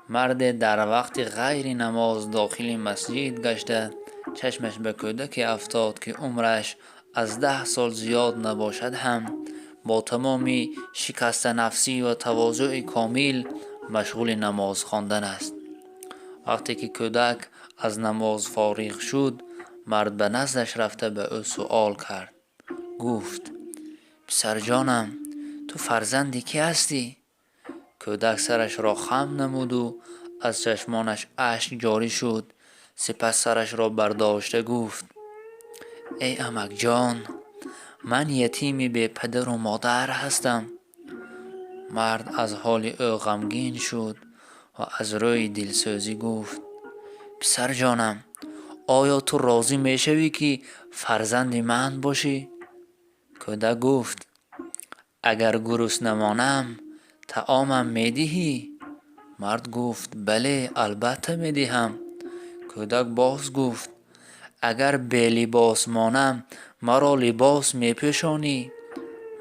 مرد در وقت غیر نماز داخل مسجد گشته چشمش به کودک افتاد که عمرش از 10 سال زیاد نباشد هم با تمامی شکست نفسی و تواضع کامل مشغول نماز خواندن است. وقتی که کودک از نماز فارغ شد، مرد به نزدش رفته به او سؤال کرد. گفت: پسر جانم، تو فرزند کی هستی؟ کودک سرش را خم نمود و از چشمانش اشک جاری شد. سپس سرش را برداشته گفت: ای عمک جان، من یتیمی به پدر و مادر هستم. مرد از حال او غمگین شد و از روی دلسوزی گفت: پسر جانم، آیا تو راضی می شوی که فرزند من باشی؟ کودک گفت: اگر گرسنه مانم طعامم می دهی؟ مرد گفت: بله، البته می دهم. کودک باز گفت: اگر بی لباس مانم مرا لباس می پوشانی؟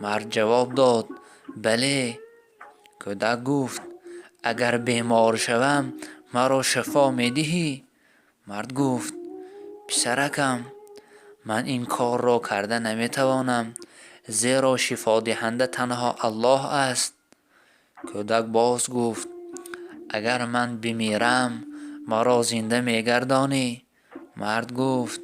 مرد جواب داد: بله. کودک گفت: اگر بیمار شوم مرا شفا می دهی؟ مرد گفت: پسرکم، من این کار را کرده نمی توانم، زیرا شفا دهنده تنها الله است. کودک باز گفت: اگر من بمیرم مرا زنده می گردانی؟ مرد گفت: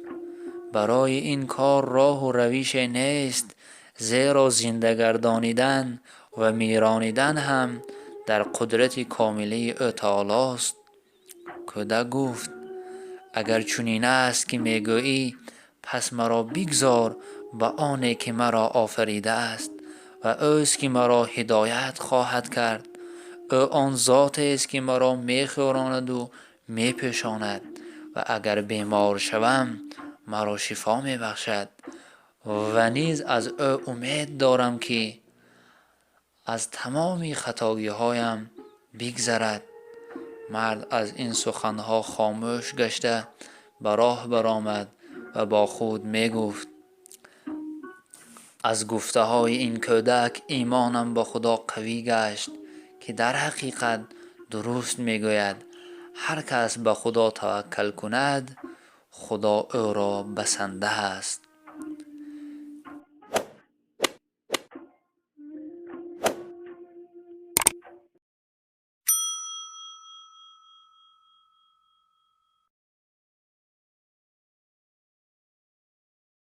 برای این کار راه و روش نیست، زیرا زنده گردانیدن و میرانیدن هم در قدرت کامله او تعالی است. کودک گفت: اگر چنین است که میگویی، پس مرا بگذار به آنی که مرا آفریده است و اوست که مرا هدایت خواهد کرد. او آن ذات است که مرا میخوراند و میپوشاند و اگر بیمار شوم مرا شفا میبخشد و نیز از او امید دارم که از تمام خطاگی‌هایم بگذرد. مرد از این سخنها خاموش گشته به راه برآمد و با خود می گفت: از گفته های این کودک ایمانم به خدا قوی گشت که در حقیقت درست می گوید. هر کس به خدا توکل کند خدا او را بسنده است.